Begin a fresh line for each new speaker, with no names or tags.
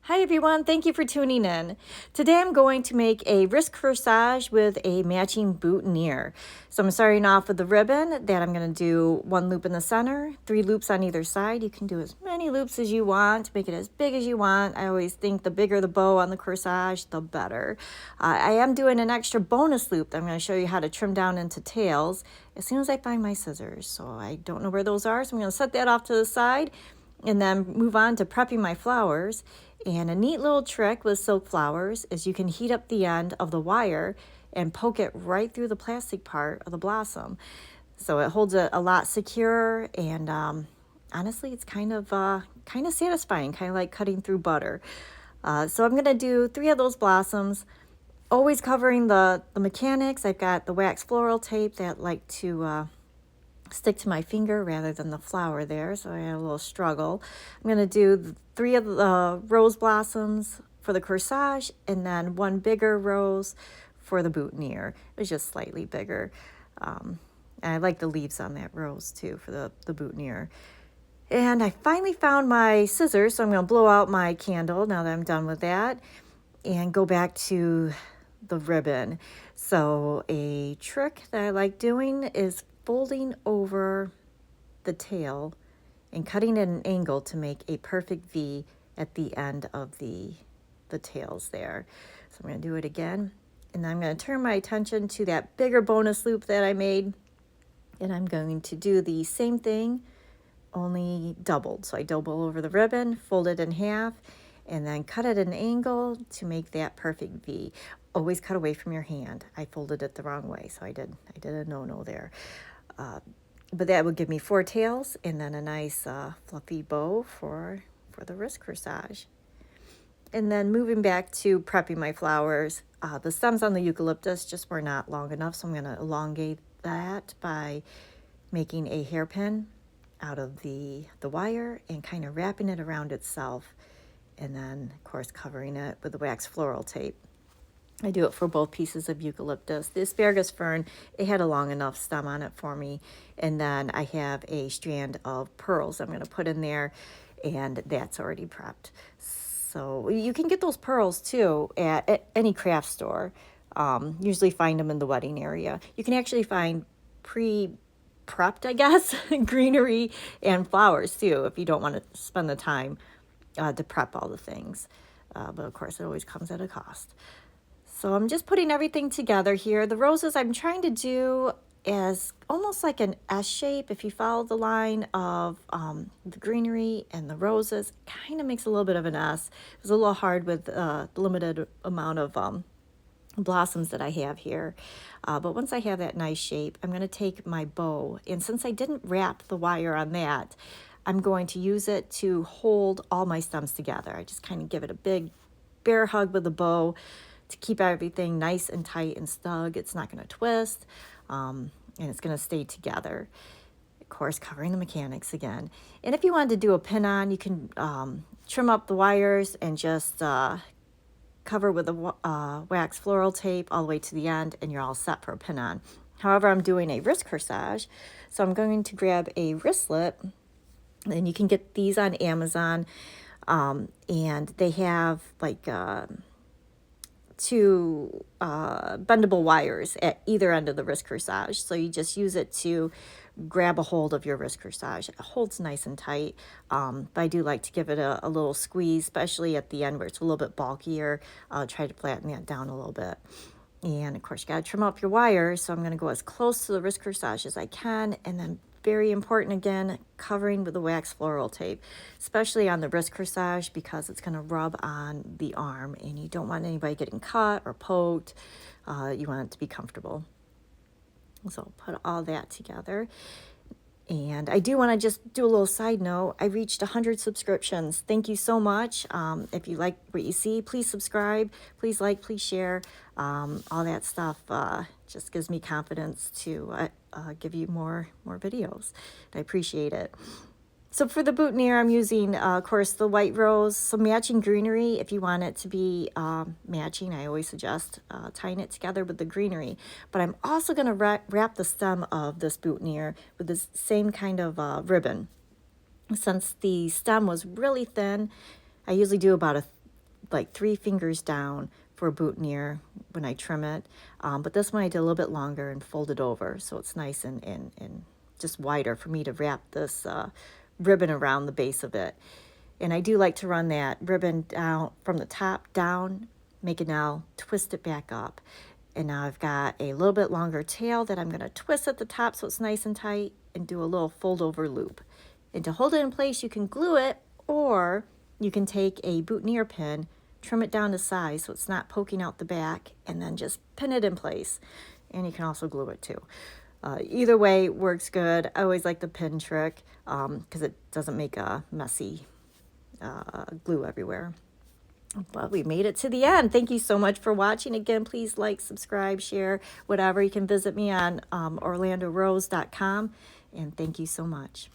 Hi everyone, thank you for tuning in. Today I'm going to make a wrist corsage with a matching boutonniere. So I'm starting off with the ribbon that I'm going to do 1 loop in the center, 3 loops on either side. You can do as many loops as you want, make it as big as you want. I always think the bigger the bow on the corsage, the better. I am doing an extra bonus loop that I'm going to show you how to trim down into tails as soon as I find my scissors. So I don't know where those are, so I'm going to set that off to the side and then move on to prepping my flowers. And a neat little trick with silk flowers is you can heat up the end of the wire and poke it right through the plastic part of the blossom. So it holds it a lot secure, and honestly, it's kind of satisfying, kind of like cutting through butter. So I'm gonna do 3 of those blossoms, always covering the mechanics. I've got the wax floral tape that I like to stick to my finger rather than the flower there, so I had a little struggle. I'm going to do 3 of the rose blossoms for the corsage and then 1 bigger rose for the boutonniere. It was just slightly bigger. And I like the leaves on that rose too for the boutonniere. And I finally found my scissors, so I'm going to blow out my candle now that I'm done with that and go back to the ribbon. So a trick that I like doing is folding over the tail and cutting at an angle to make a perfect V at the end of the tails there. So I'm going to do it again, and I'm going to turn my attention to that bigger bonus loop that I made, and I'm going to do the same thing, only doubled. So I double over the ribbon, fold it in half, and then cut at an angle to make that perfect V. Always cut away from your hand. I folded it the wrong way, so I did a no-no there. But that would give me 4 tails and then a nice fluffy bow for the wrist corsage. And then moving back to prepping my flowers, the stems on the eucalyptus just were not long enough, so I'm going to elongate that by making a hairpin out of the wire and kind of wrapping it around itself, and then of course covering it with the wax floral tape. I do it for both pieces of eucalyptus. The asparagus fern, it had a long enough stem on it for me. And then I have a strand of pearls I'm going to put in there, and that's already prepped. So you can get those pearls too at any craft store. Usually find them in the wedding area. You can actually find pre-prepped, I guess, greenery and flowers too, if you don't want to spend the time to prep all the things. But of course, it always comes at a cost. So I'm just putting everything together here. The roses I'm trying to do as almost like an S shape. If you follow the line of the greenery and the roses, it kind of makes a little bit of an S. It was a little hard with the limited amount of blossoms that I have here. But once I have that nice shape, I'm going to take my bow. And since I didn't wrap the wire on that, I'm going to use it to hold all my stems together. I just kind of give it a big bear hug with the bow to keep everything nice and tight and snug. It's not going to twist, and it's going to stay together. Of course, covering the mechanics again. And if you wanted to do a pin on, you can trim up the wires and just cover with a wax floral tape all the way to the end, and you're all set for a pin on. However, I'm doing a wrist corsage, so I'm going to grab a wristlet, and you can get these on Amazon, and they have like 2 bendable wires at either end of the wrist corsage. So you just use it to grab a hold of your wrist corsage. It holds nice and tight, but I do like to give it a little squeeze, especially at the end where it's a little bit bulkier. Try to flatten that down a little bit. And of course, you got to trim up your wires. So I'm going to go as close to the wrist corsage as I can, and then very important again, covering with the wax floral tape, especially on the wrist corsage because it's going to rub on the arm, and you don't want anybody getting cut or poked. You want it to be comfortable. So I'll put all that together. And I do want to just do a little side note. I reached 100 subscriptions. Thank you so much. If you like what you see, please subscribe. Please like, please share. All that stuff just gives me confidence to give you more videos. I appreciate it. So for the boutonniere, I'm using, of course, the white rose, some matching greenery. If you want it to be matching, I always suggest tying it together with the greenery. But I'm also going to wrap the stem of this boutonniere with this same kind of ribbon. Since the stem was really thin, I usually do about a like 3 fingers down for a boutonniere when I trim it. But this one I did a little bit longer and folded over, so it's nice and just wider for me to wrap this ribbon around the base of it. And I do like to run that ribbon down from the top down, make it now, twist it back up. And now I've got a little bit longer tail that I'm going to twist at the top so it's nice and tight and do a little fold over loop. And to hold it in place, you can glue it, or you can take a boutonniere pin, trim it down to size so it's not poking out the back, and then just pin it in place. And you can also glue it too. Either way works good. I always like the pin trick because it doesn't make a messy glue everywhere. But we made it to the end. Thank you so much for watching. Again, please like, subscribe, share, whatever. You can visit me on orlandorose.com. And thank you so much.